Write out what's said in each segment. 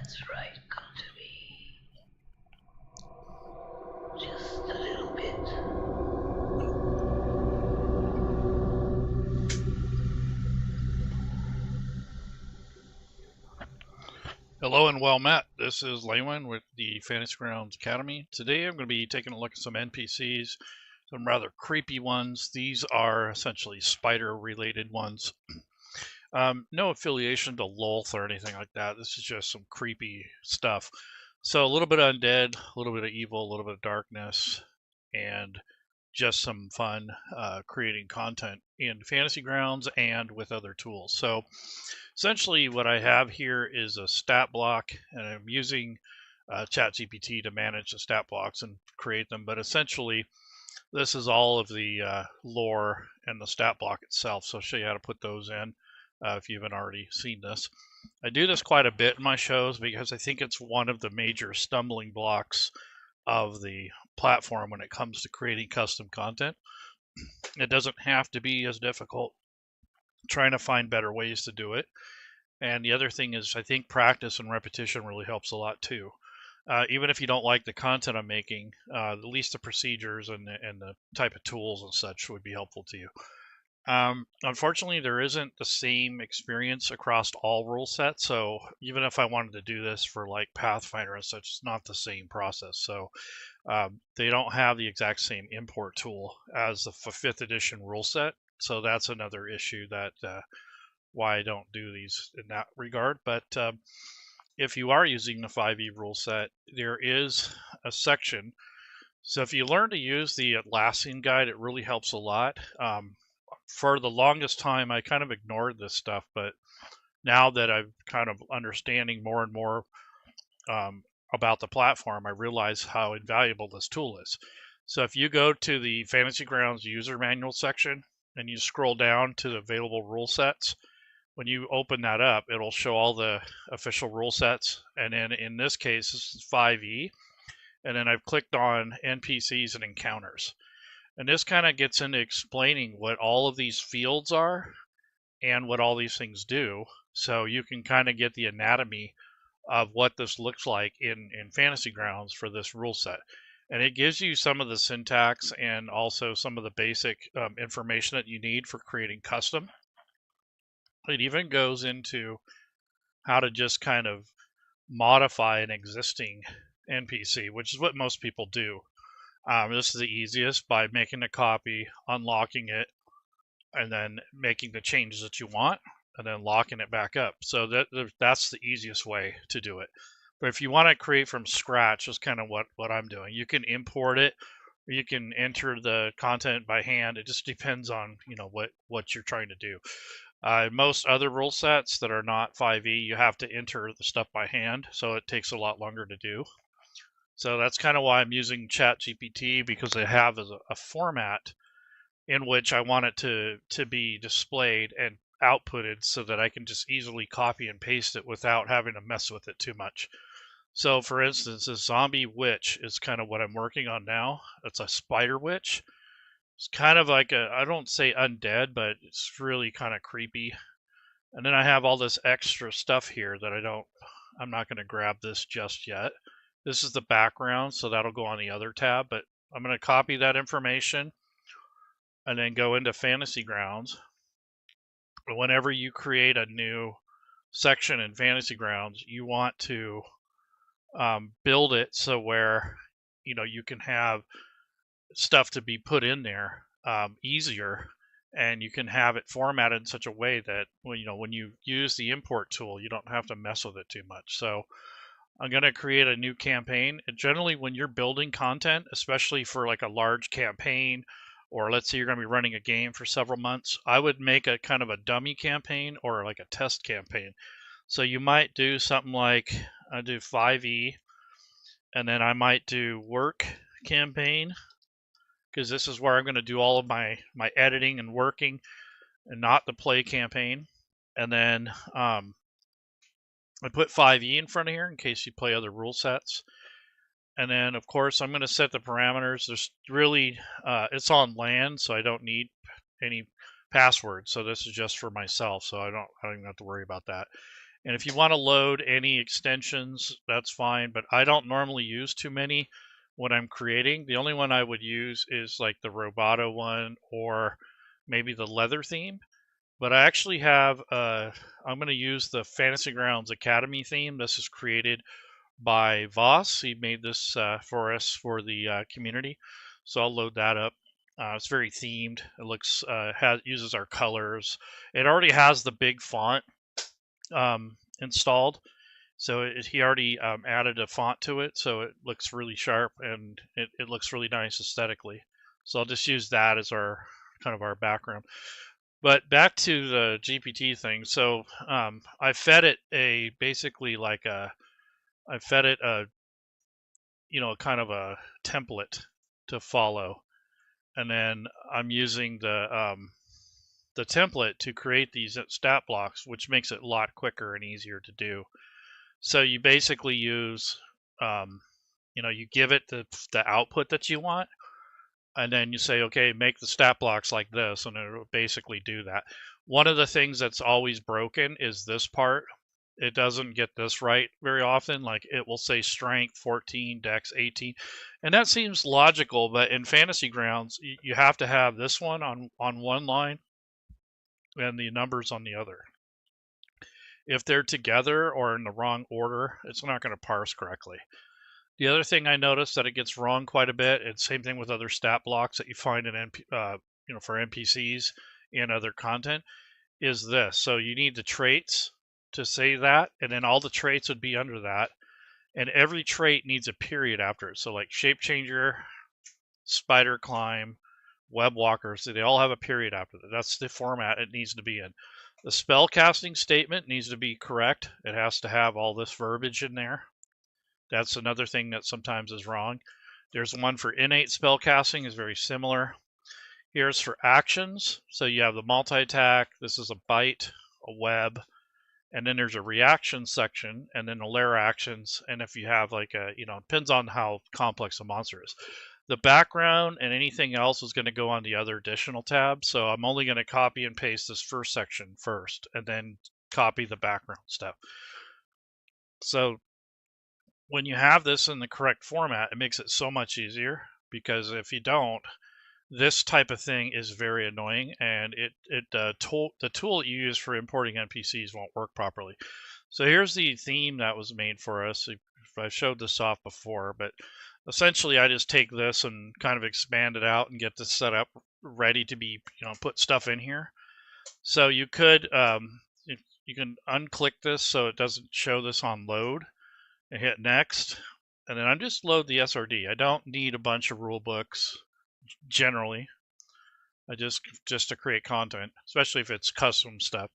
That's right, come to me. Just a little bit. Hello and well met. This is Lewin with the Fantasy Grounds Academy. Today I'm going to be taking a look at some NPCs, some rather creepy ones. These are essentially spider related ones. No affiliation to Lolth or anything like that. This is just some creepy stuff. So a little bit of undead, a little bit of evil, a little bit of darkness, and just some fun creating content in Fantasy Grounds and with other tools. So essentially what I have here is a stat block, and I'm using ChatGPT to manage the stat blocks and create them. But essentially, this is all of the lore and the stat block itself. So I'll show you how to put those in if you haven't already seen this. I do this quite a bit in my shows because I think it's one of the major stumbling blocks of the platform when it comes to creating custom content. It doesn't have to be as difficult. I'm trying to find better ways to do it. And the other thing is, I think practice and repetition really helps a lot too. Even if you don't like the content I'm making, at least the procedures and the type of tools and such would be helpful to you. Unfortunately, there isn't the same experience across all rule sets. So even if I wanted to do this for like Pathfinder and such, it's not the same process. So they don't have the exact same import tool as the 5th edition rule set. So that's another issue that why I don't do these in that regard. But if you are using the 5e rule set, there is a section. So if you learn to use the Atlassian guide, it really helps a lot. For the longest time, I kind of ignored this stuff, but now that I'm kind of understanding more and more about the platform, I realize how invaluable this tool is. So if you go to the Fantasy Grounds user manual section and you scroll down to the available rule sets, when you open that up, it'll show all the official rule sets. And then in this case, this is 5e. And then I've clicked on NPCs and encounters. And this kind of gets into explaining what all of these fields are and what all these things do. So you can kind of get the anatomy of what this looks like in Fantasy Grounds for this rule set. And it gives you some of the syntax and also some of the basic information that you need for creating custom. It even goes into how to just kind of modify an existing NPC, which is what most people do. This is the easiest by making a copy, unlocking it, and then making the changes that you want, and then locking it back up. So that's the easiest way to do it. But if you want to create from scratch, that's kind of what I'm doing. You can import it, or you can enter the content by hand. It just depends on what you're trying to do. Most other rule sets that are not 5e, you have to enter the stuff by hand, so it takes a lot longer to do. So that's kind of why I'm using ChatGPT, because they have a format in which I want it to be displayed and outputted so that I can just easily copy and paste it without having to mess with it too much. So for instance, this zombie witch is kind of what I'm working on now. It's a spider witch. It's kind of like I don't say undead, but it's really kind of creepy. And then I have all this extra stuff here that I'm not going to grab this just yet. This is the background, so that'll go on the other tab, but I'm going to copy that information and then go into Fantasy Grounds. Whenever you create a new section in Fantasy Grounds, you want to build it so where you can have stuff to be put in there easier, and you can have it formatted in such a way that when you use the import tool, you don't have to mess with it too much. So I'm going to create a new campaign. And generally, when you're building content, especially for like a large campaign, or let's say you're going to be running a game for several months, I would make a kind of a dummy campaign or like a test campaign. So you might do something like I do 5e, and then I might do work campaign, because this is where I'm going to do all of my editing and working, and not the play campaign. And then I put 5e in front of here in case you play other rule sets. And then, of course, I'm going to set the parameters. There's really, it's on land, so I don't need any passwords. So this is just for myself, so I don't even have to worry about that. And if you want to load any extensions, that's fine, but I don't normally use too many when I'm creating. The only one I would use is like the Roboto one or maybe the leather theme. But I actually have, I'm going to use the Fantasy Grounds Academy theme. This is created by Voss. He made this for us for the community. So I'll load that up. It's very themed. It looks, uses our colors. It already has the big font installed. So he already added a font to it, so it looks really sharp and it looks really nice aesthetically. So I'll just use that as our kind of our background. But back to the GPT thing. So I fed it a basically like a I fed it a kind of a template to follow, and then I'm using the template to create these stat blocks, which makes it a lot quicker and easier to do. So you basically use, you give it the output that you want, and then you say, okay, make the stat blocks like this, and it'll basically do that. One of the things that's always broken is this part. It doesn't get this right very often. Like it will say strength 14, dex 18, and that seems logical. But in Fantasy Grounds, you have to have this one on one line and the numbers on the other. If they're together or in the wrong order, it's not going to parse correctly. The other thing I noticed that it gets wrong quite a bit, and same thing with other stat blocks that you find in for NPCs and other content, is this. So you need the traits to say that, and then all the traits would be under that, and every trait needs a period after it. So like shape changer, spider climb, web walker, so they all have a period after that. That's the format it needs to be in. The spell casting statement needs to be correct. It has to have all this verbiage in there. That's another thing that sometimes is wrong. There's one for innate spell casting, is very similar. Here's for actions. So you have the multi-attack. This is a bite, a web, and then there's a reaction section, and then the lair actions. And if you have like a, it depends on how complex the monster is. The background and anything else is going to go on the other additional tab. So I'm only going to copy and paste this first section first, and then copy the background stuff. So when you have this in the correct format, it makes it so much easier, because if you don't, this type of thing is very annoying, and the tool you use for importing NPCs won't work properly. So here's the theme that was made for us. I showed this off before, but essentially I just take this and kind of expand it out and get this set up ready to be, put stuff in here. So you could, you can unclick this so it doesn't show this on load, and hit next, and then I just load the SRD. I don't need a bunch of rule books generally. I just to create content, especially if it's custom stuff.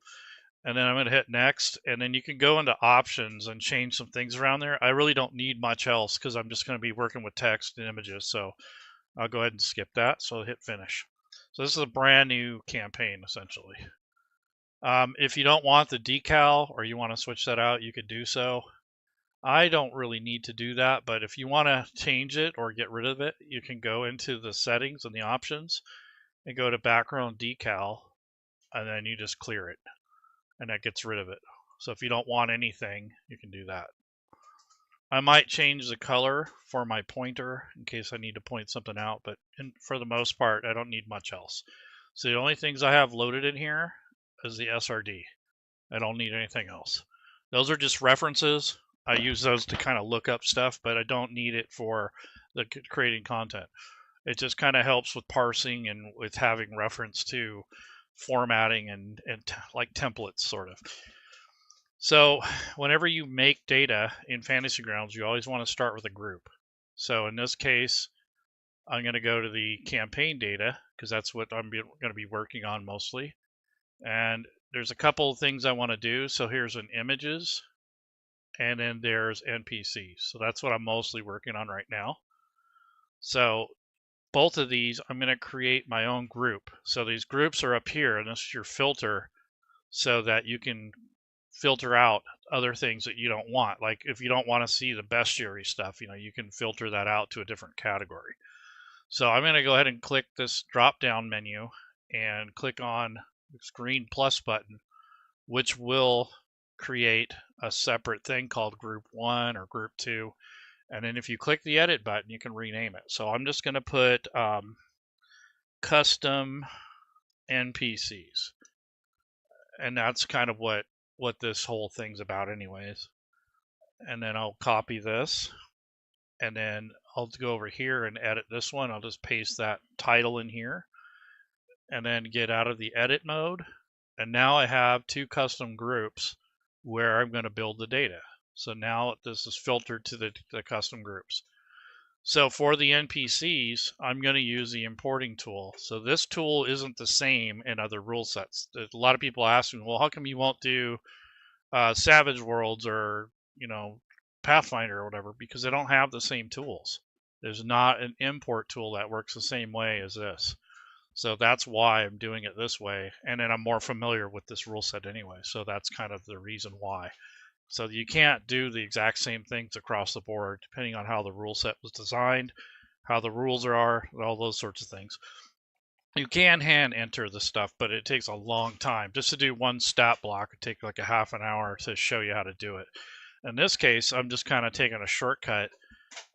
And then I'm going to hit next, and then you can go into options and change some things around there. I really don't need much else because I'm just going to be working with text and images, so I'll go ahead and skip that. So I'll hit finish. So this is a brand new campaign essentially. If you don't want the decal or you want to switch that out, you could do so. I don't really need to do that, but if you want to change it or get rid of it, you can go into the settings and the options and go to background decal, and then you just clear it, and that gets rid of it. So if you don't want anything, you can do that. I might change the color for my pointer in case I need to point something out, but for the most part, I don't need much else. So the only things I have loaded in here is the SRD. I don't need anything else. Those are just references. I use those to kind of look up stuff, but I don't need it for the creating content. It just kind of helps with parsing and with having reference to formatting and like templates sort of. So whenever you make data in Fantasy Grounds, you always want to start with a group. So in this case, I'm going to go to the campaign data because that's what I'm going to be working on mostly. And there's a couple of things I want to do. So here's an images, and then there's NPCs. So that's what I'm mostly working on right now. So both of these, I'm going to create my own group. So these groups are up here, and this is your filter so that you can filter out other things that you don't want. Like if you don't want to see the bestiary stuff, you can filter that out to a different category. So I'm going to go ahead and click this drop down menu and click on this green plus button, which will create a separate thing called group 1 or group 2. And then if you click the edit button, you can rename it. So I'm just going to put custom NPCs. And that's kind of what this whole thing's about anyways. And then I'll copy this. And then I'll go over here and edit this one. I'll just paste that title in here. And then get out of the edit mode. And now I have 2 custom groups where I'm going to build the data. So now this is filtered to the custom groups. So for the NPCs, I'm going to use the importing tool. So this tool isn't the same in other rule sets. A lot of people ask me, well, how come you won't do Savage Worlds or, Pathfinder or whatever? Because they don't have the same tools. There's not an import tool that works the same way as this. So that's why I'm doing it this way. And then I'm more familiar with this rule set anyway. So that's kind of the reason why. So you can't do the exact same things across the board, depending on how the rule set was designed, how the rules are, all those sorts of things. You can hand enter the stuff, but it takes a long time. Just to do one stat block would take like a half an hour to show you how to do it. In this case, I'm just kind of taking a shortcut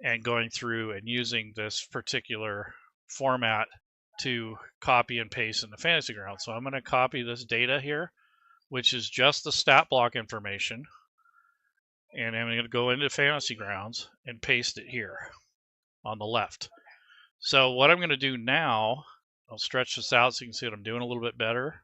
and going through and using this particular format to copy and paste in the Fantasy Ground. So I'm going to copy this data here, which is just the stat block information. And I'm going to go into Fantasy Grounds and paste it here on the left. So what I'm going to do now, I'll stretch this out so you can see what I'm doing a little bit better.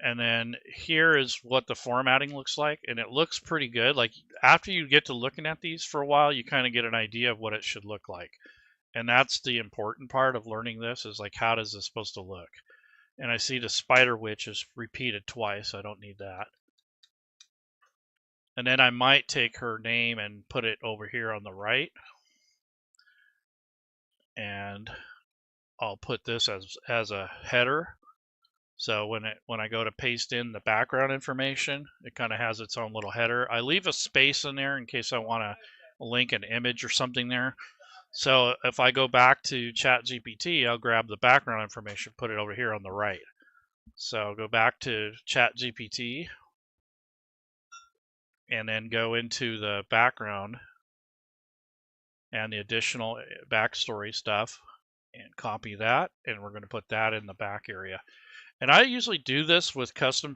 And then here is what the formatting looks like. And it looks pretty good. Like after you get to looking at these for a while, you kind of get an idea of what it should look like. And that's the important part of learning this, is like, how does this supposed to look? And I see the Spider Witch is repeated twice. I don't need that. And then I might take her name and put it over here on the right. And I'll put this as a header. So when I go to paste in the background information, it kind of has its own little header. I leave a space in there in case I want to link an image or something there. So if I go back to ChatGPT, I'll grab the background information, put it over here on the right. So I'll go back to ChatGPT and then go into the background and the additional backstory stuff and copy that. And we're going to put that in the back area. And I usually do this with custom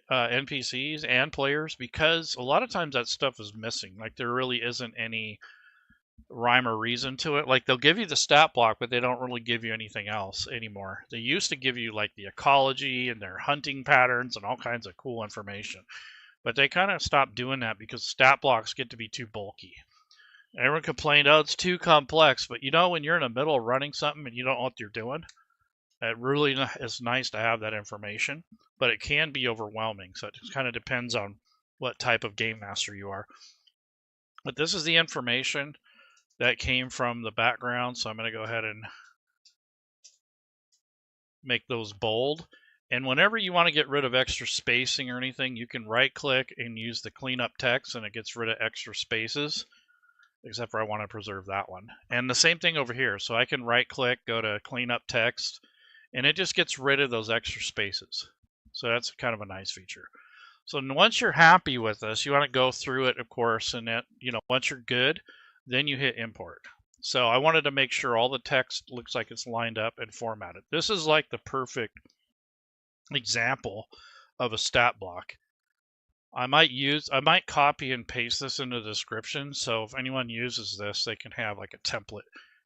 NPCs and players because a lot of times that stuff is missing. Like there really isn't any rhyme or reason to it. Like they'll give you the stat block, but they don't really give you anything else anymore. They used to give you like the ecology and their hunting patterns and all kinds of cool information. But they kind of stopped doing that because stat blocks get to be too bulky. Everyone complained, oh, it's too complex. But when you're in the middle of running something and you don't know what you're doing, it really is nice to have that information, but it can be overwhelming. So it kind of depends on what type of game master you are. But this is the information that came from the background. So I'm going to go ahead and make those bold. And whenever you want to get rid of extra spacing or anything, you can right click and use the cleanup text and it gets rid of extra spaces, except for I want to preserve that one. And the same thing over here. So I can right click, go to cleanup text, and it just gets rid of those extra spaces. So that's kind of a nice feature. So once you're happy with this, you want to go through it, of course, and then, once you're good, then you hit import. So I wanted to make sure all the text looks like it's lined up and formatted. This is like the perfect example of a stat block. I might copy and paste this into the description. So if anyone uses this, they can have like a template,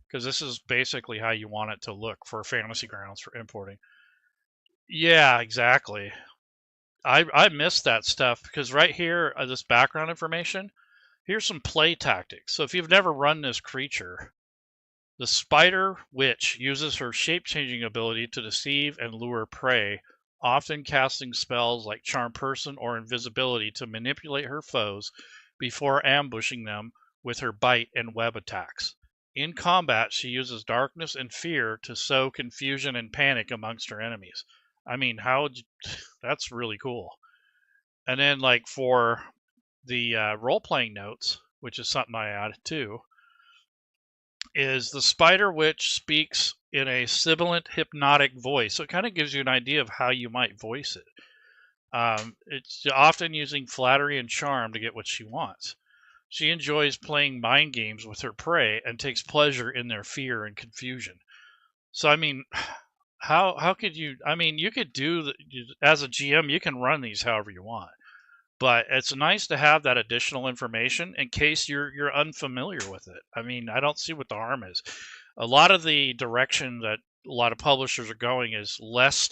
because this is basically how you want it to look for Fantasy Grounds for importing. Yeah, exactly. I missed that stuff because right here, this background information, here's some play tactics. So if you've never run this creature, the Spider Witch uses her shape-changing ability to deceive and lure prey, often casting spells like Charm Person or Invisibility to manipulate her foes before ambushing them with her bite and web attacks. In combat, she uses darkness and fear to sow confusion and panic amongst her enemies. I mean, that's really cool. And then, like, for the role-playing notes, which is something I add too, is the Spider Witch speaks in a sibilant, hypnotic voice. So it kind of gives you an idea of how you might voice it. It's often using flattery and charm to get what she wants. She enjoys playing mind games with her prey and takes pleasure in their fear and confusion. So, I mean, how could you? I mean, you could as a GM, you can run these however you want, but it's nice to have that additional information in case you're unfamiliar with it. I mean, I don't see what the harm is. A lot of the direction that a lot of publishers are going is less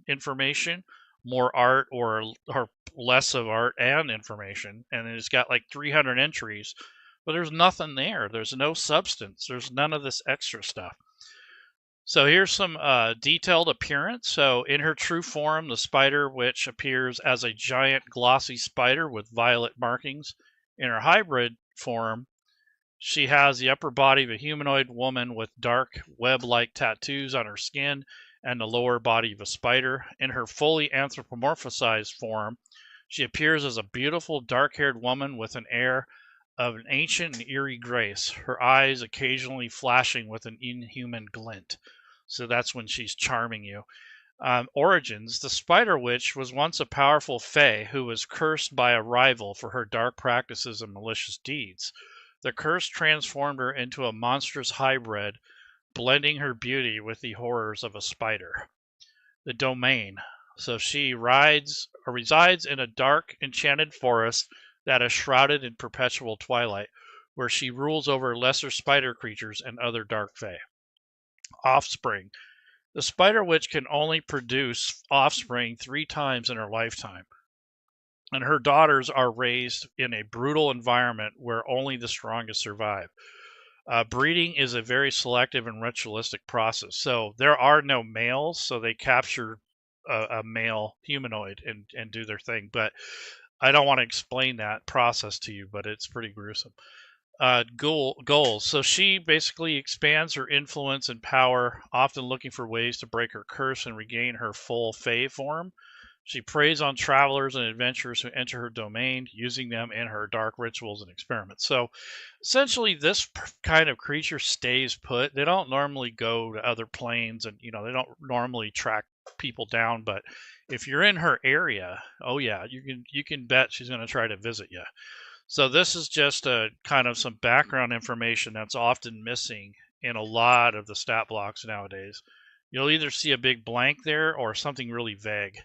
information, more art, or less of art and information, and it's got like 300 entries, but there's nothing there. There's no substance. There's none of this extra stuff. So here's some detailed appearance. So in her true form, the spider witch appears as a giant glossy spider with violet markings. In her hybrid form, she has the upper body of a humanoid woman with dark web-like tattoos on her skin and the lower body of a spider. In her fully anthropomorphized form, she appears as a beautiful dark-haired woman with an air of an ancient and eerie grace, her eyes occasionally flashing with an inhuman glint. So that's when she's charming you. Origins: the Spider Witch was once a powerful fae who was cursed by a rival for her dark practices and malicious deeds. The curse transformed her into a monstrous hybrid, blending her beauty with the horrors of a spider. The Domain: so she resides in a dark, enchanted forest that is shrouded in perpetual twilight, where she rules over lesser spider creatures and other dark fae. Offspring: the Spider Witch can only produce offspring 3 times in her lifetime, and her daughters are raised in a brutal environment where only the strongest survive. Breeding is a very selective and ritualistic process. So there are no males, so they capture a male humanoid and do their thing. But I don't want to explain that process to you, but it's pretty gruesome. Goals. So she basically expands her influence and power, often looking for ways to break her curse and regain her full fae form. She preys on travelers and adventurers who enter her domain, using them in her dark rituals and experiments. So essentially, this kind of creature stays put. They don't normally go to other planes, and they don't normally track people down. But if you're in her area, oh yeah, you can bet she's going to try to visit you. So this is just a kind of some background information that's often missing in a lot of the stat blocks nowadays. You'll either see a big blank there or something really vague,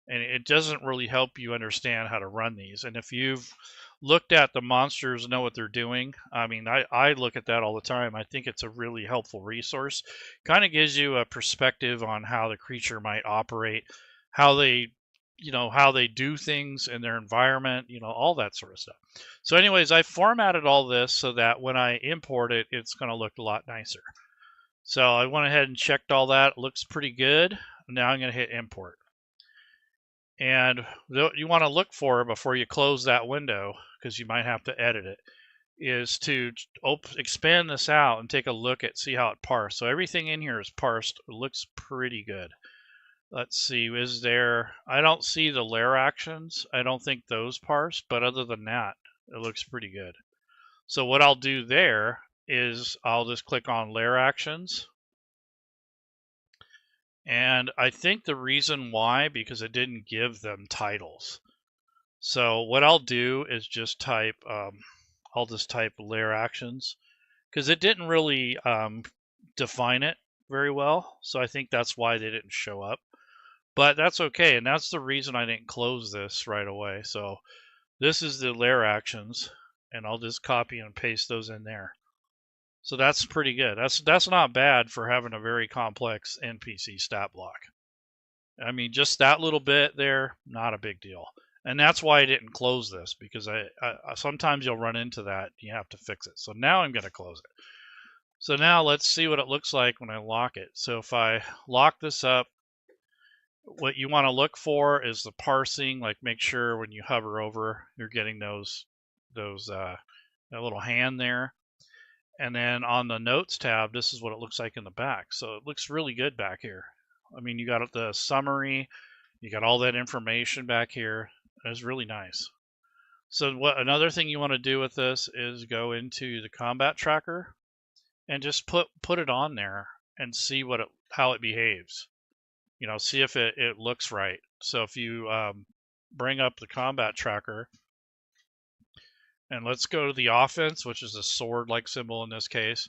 and it doesn't really help you understand how to run these. And if you've looked at the monsters, know what they're doing, I mean, I look at that all the time. I think it's a really helpful resource. Kind of gives you a perspective on how the creature might operate, how they do things in their environment, all that sort of stuff. So anyways, I formatted all this so that when I import it, it's going to look a lot nicer. So I went ahead and checked all that. It looks pretty good. Now I'm going to hit import. And what you want to look for before you close that window, because you might have to edit it, is to expand this out and take a look at, see how it parsed. So everything in here is parsed. It looks pretty good. Let's see, I don't see the layer actions. I don't think those parse, but other than that, it looks pretty good. So what I'll do there is I'll just click on layer actions. And I think the reason why, because it didn't give them titles. So what I'll do is just type, I'll just type layer actions, because it didn't really define it very well. So I think that's why they didn't show up. But that's okay, and that's the reason I didn't close this right away. So this is the layer actions, and I'll just copy and paste those in there. So that's pretty good. That's not bad for having a very complex NPC stat block. I mean, just that little bit there, not a big deal. And that's why I didn't close this, because I sometimes you'll run into that. You have to fix it. So now I'm going to close it. So now let's see what it looks like when I lock it. So if I lock this up, what you want to look for is the parsing. Like, make sure when you hover over, you're getting that little hand there. And then on the notes tab, this is what it looks like in the back. So it looks really good back here. I mean, you got the summary, you got all that information back here. It's really nice. So another thing you want to do with this is go into the combat tracker and just put it on there and see how it behaves. See if it looks right. So if you bring up the combat tracker, and let's go to the offense, which is a sword-like symbol in this case.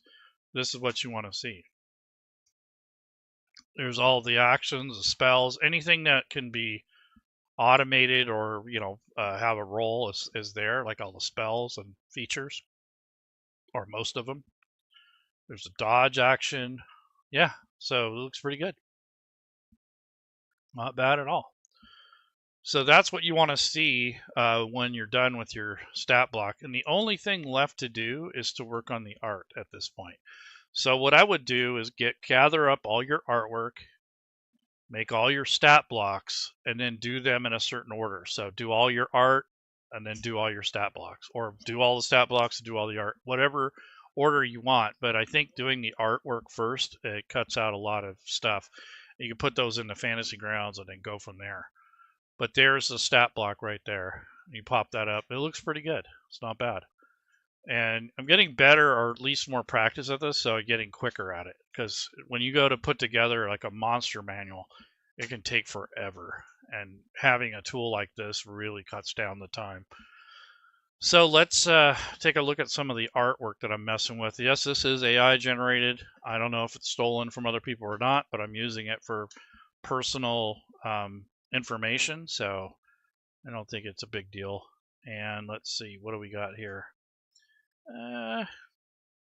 This is what you want to see. There's all the actions, the spells, anything that can be automated or, have a role is there, like all the spells and features, or most of them. There's a dodge action. Yeah, so it looks pretty good. Not bad at all. So that's what you want to see when you're done with your stat block. And the only thing left to do is to work on the art at this point. So what I would do is gather up all your artwork, make all your stat blocks, and then do them in a certain order. So do all your art and then do all your stat blocks, or do all the stat blocks and do all the art, whatever order you want. But I think doing the artwork first, it cuts out a lot of stuff. You can put those in the fantasy grounds and then go from there. But there's the stat block right there. You pop that up. It looks pretty good. It's not bad. And I'm getting better, or at least more practice at this, so I'm getting quicker at it. Because when you go to put together like a monster manual, it can take forever. And having a tool like this really cuts down the time. So let's take a look at some of the artwork that I'm messing with. Yes, this is AI generated. I don't know if it's stolen from other people or not, but I'm using it for personal information, so I don't think it's a big deal. And let's see, what do we got here?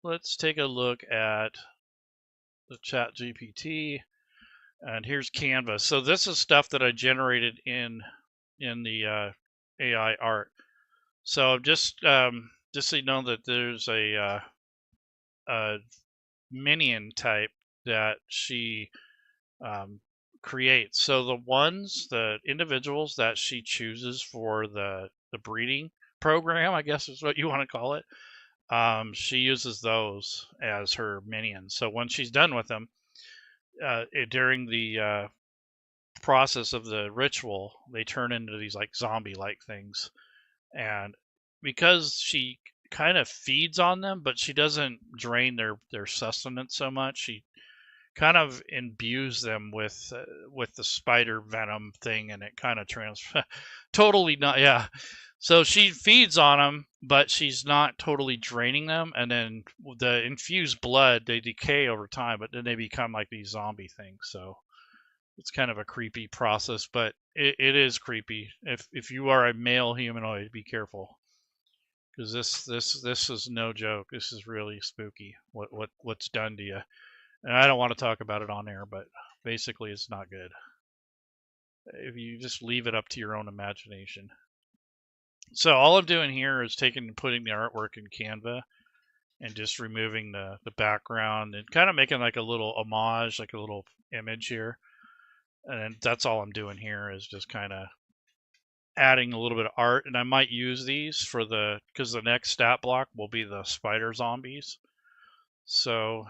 Let's take a look at the chat GPT, and here's Canva. So this is stuff that I generated in the AI art. So just so you know that there's a minion type that she creates. So the individuals that she chooses for the breeding program, I guess is what you want to call it, she uses those as her minions. So when she's done with them, during the process of the ritual, they turn into these like zombie-like things. And because she kind of feeds on them, but she doesn't drain their sustenance so much, she kind of imbues them with the spider venom thing, and it kind of totally not, yeah. So she feeds on them, but she's not totally draining them. And then the infused blood, they decay over time, but then they become like these zombie things. So it's kind of a creepy process, but it is creepy. If you are a male humanoid, be careful, because this is no joke. This is really spooky. What's done to you? And I don't want to talk about it on air, but basically it's not good. If you just leave it up to your own imagination. So all I'm doing here is putting the artwork in Canva and just removing the background and kind of making like a little homage, like a little image here. And that's all I'm doing here is just kind of adding a little bit of art. And I might use these because the next stat block will be the spider zombies. So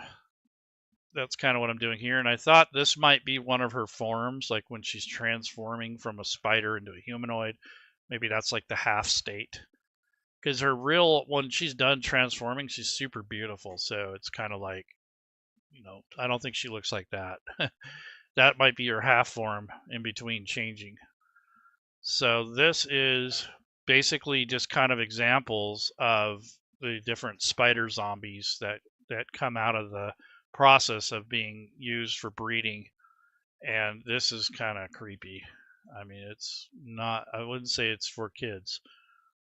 that's kind of what I'm doing here. And I thought this might be one of her forms, like when she's transforming from a spider into a humanoid. Maybe that's like the half state. Because when she's done transforming, she's super beautiful. So it's kind of like, I don't think she looks like that. That might be her half form in between changing. So this is basically just kind of examples of the different spider zombies that come out of the process of being used for breeding. And this is kind of creepy. I mean, it's not, I wouldn't say it's for kids.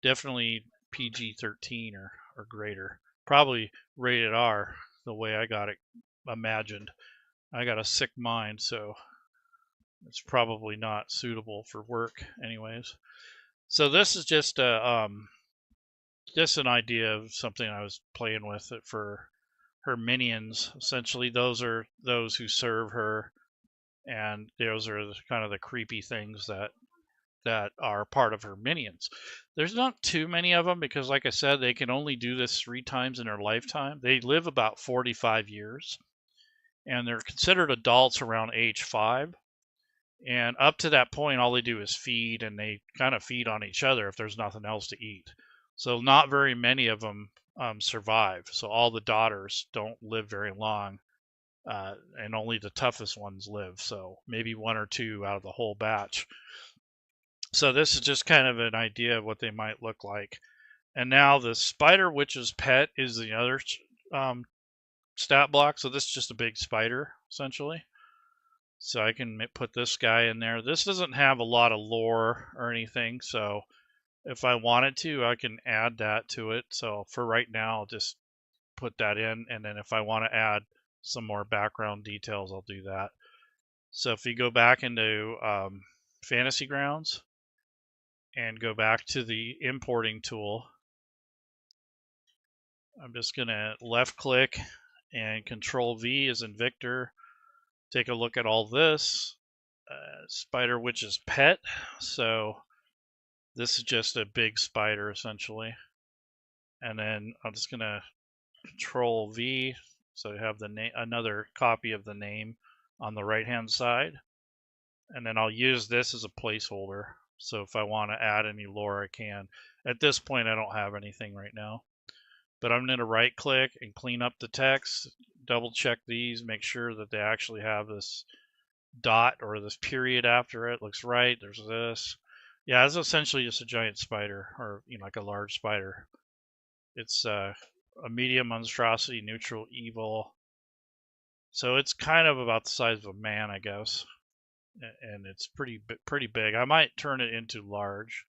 Definitely PG-13 or greater. Probably rated R, the way I got it imagined. I got a sick mind, so it's probably not suitable for work anyways. So this is just an idea of something I was playing with for her minions. Essentially, those are those who serve her, and those are kind of the creepy things that are part of her minions. There's not too many of them because, like I said, they can only do this 3 times in their lifetime. They live about 45 years, and they're considered adults around age 5. And up to that point, all they do is feed, and they kind of feed on each other if there's nothing else to eat. So not very many of them survive. So all the daughters don't live very long, and only the toughest ones live. So maybe 1 or 2 out of the whole batch. So this is just kind of an idea of what they might look like. And now the spider witch's pet is the other stat block. So this is just a big spider, essentially. So I can put this guy in there. This doesn't have a lot of lore or anything. So if I wanted to, I can add that to it. So for right now, I'll just put that in. And then if I want to add some more background details, I'll do that. So if you go back into Fantasy Grounds and go back to the importing tool, I'm just going to left click and Control V as in Victor. Take a look at all this. Spider Witch's pet. So this is just a big spider essentially. And then I'm just going to Control V so I have the name, another copy of the name on the right hand side. And then I'll use this as a placeholder. So if I want to add any lore, I can. At this point, I don't have anything right now. But I'm going to right click and clean up the text, double check these, make sure that they actually have this dot or this period after it. Looks right. There's this. Yeah, it's essentially just a giant spider, or like a large spider. It's a medium monstrosity, neutral evil. So it's kind of about the size of a man, I guess. And it's pretty big. I might turn it into large.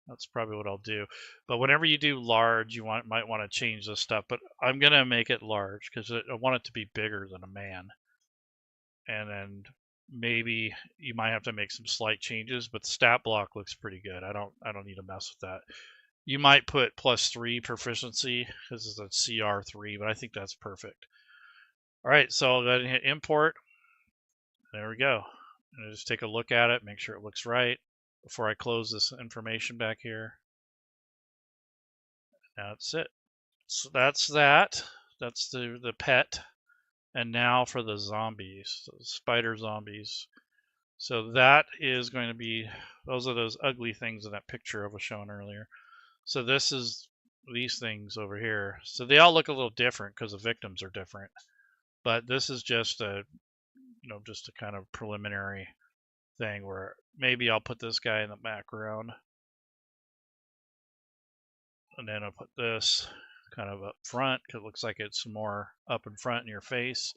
That's probably what I'll do. But whenever you do large, you might want to change this stuff. But I'm gonna make it large because I want it to be bigger than a man. And then maybe you might have to make some slight changes. But the stat block looks pretty good. I don't need to mess with that. You might put +3 proficiency because it's a CR3, but I think that's perfect. All right, so I'll go ahead and hit import. There we go. And just take a look at it, make sure it looks right before I close this information back here. That's it. So that's that. That's the pet. And now for the zombies, so the spider zombies. So that is going to be, those are those ugly things in that picture I was showing earlier. So this is these things over here. So they all look a little different because the victims are different. But this is just a, just a kind of preliminary thing where maybe I'll put this guy in the background. And then I'll put this kind of up front because it looks like it's more up in front in your face.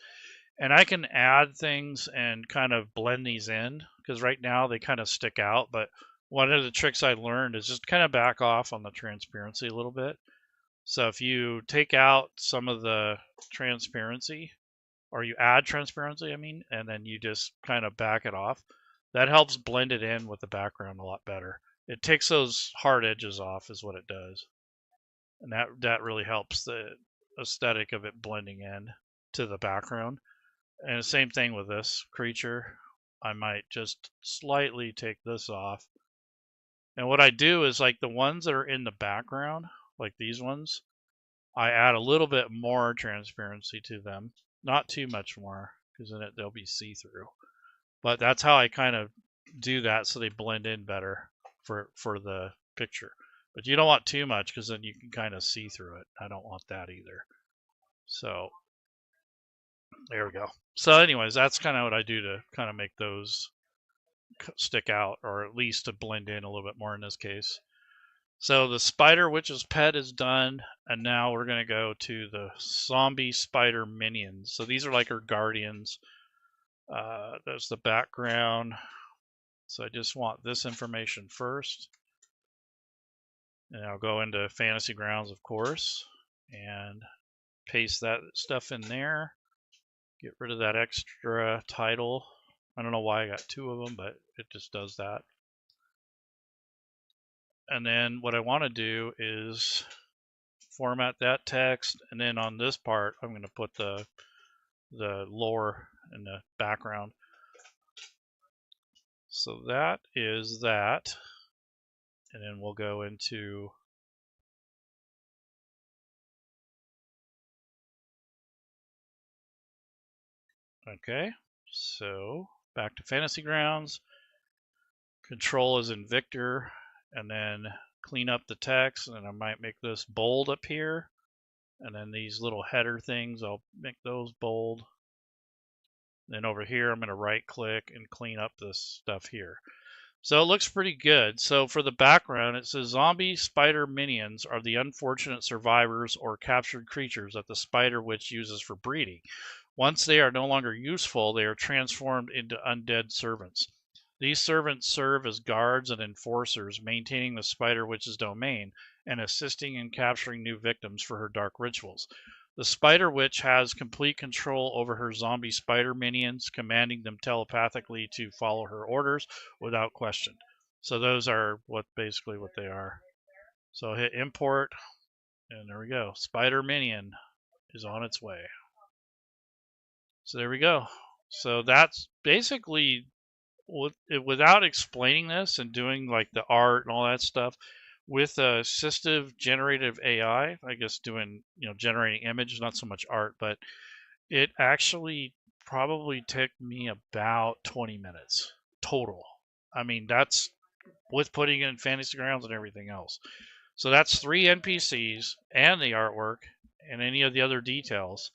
And I can add things and kind of blend these in because right now they kind of stick out. But one of the tricks I learned is just kind of back off on the transparency a little bit. So if you take out some of the transparency, or you add transparency, and then you just kind of back it off, that helps blend it in with the background a lot better. It takes those hard edges off is what it does. And that really helps the aesthetic of it blending in to the background. And the same thing with this creature. I might just slightly take this off. And what I do is like the ones that are in the background, like these ones, I add a little bit more transparency to them. Not too much more, because then they'll be see-through. But that's how I kind of do that so they blend in better for the picture. But you don't want too much because then you can kind of see through it. I don't want that either. So there we go. So anyways, that's kind of what I do to kind of make those stick out, or at least to blend in a little bit more in this case. So the spider witch's pet is done, and now we're going to go to the zombie spider minions. So these are like her guardians. There's the background. So I just want this information first. And I'll go into Fantasy Grounds, of course, and paste that stuff in there. Get rid of that extra title. I don't know why I got 2 of them, but it just does that. And then what I want to do is format that text, and then on this part, I'm going to put the lore in the background. So that is that. And then we'll go into okay, so back to Fantasy Grounds. Control is in Victor, and then clean up the text, and I might make this bold up here. And then these little header things, I'll make those bold. Then over here, I'm going to right click and clean up this stuff here. So it looks pretty good. So for the background, it says zombie spider minions are the unfortunate survivors or captured creatures that the spider witch uses for breeding. Once they are no longer useful, they are transformed into undead servants. These servants serve as guards and enforcers, maintaining the spider witch's domain and assisting in capturing new victims for her dark rituals. The Spider Witch has complete control over her zombie spider minions, commanding them telepathically to follow her orders without question. So those are basically what they are. So hit import, and there we go. Spider minion is on its way. So there we go. So that's basically, without explaining this and doing like the art and all that stuff, with assistive generative AI, I guess doing, generating image, not so much art, but it actually probably took me about 20 minutes total. I mean, that's with putting in fantasy grounds and everything else. So that's 3 NPCs and the artwork and any of the other details.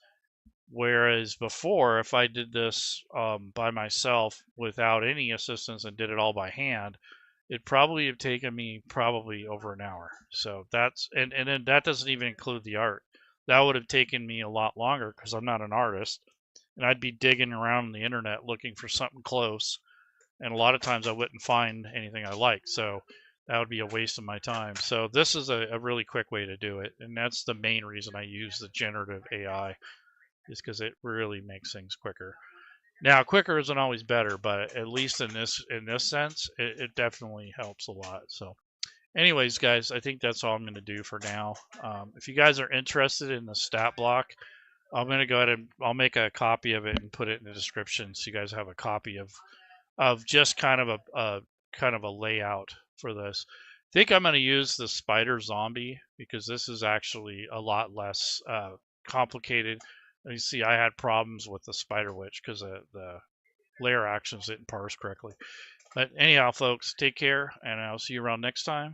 Whereas before, if I did this by myself without any assistance and did it all by hand, it probably have taken me probably over an hour. So that's, and then that doesn't even include the art. That would have taken me a lot longer because I'm not an artist, and I'd be digging around the internet looking for something close, and a lot of times I wouldn't find anything I liked. So that would be a waste of my time. So this is a really quick way to do it, and that's the main reason I use the generative AI, is because it really makes things quicker. Now, quicker isn't always better, but at least in this sense, it definitely helps a lot. So, anyways, guys, I think that's all I'm going to do for now. If you guys are interested in the stat block, I'm going to go ahead and I'll make a copy of it and put it in the description, so you guys have a copy of just kind of a layout for this. I think I'm going to use the spider zombie because this is actually a lot less complicated. You see, I had problems with the spider witch because the layer actions didn't parse correctly. But anyhow, folks, take care, and I'll see you around next time.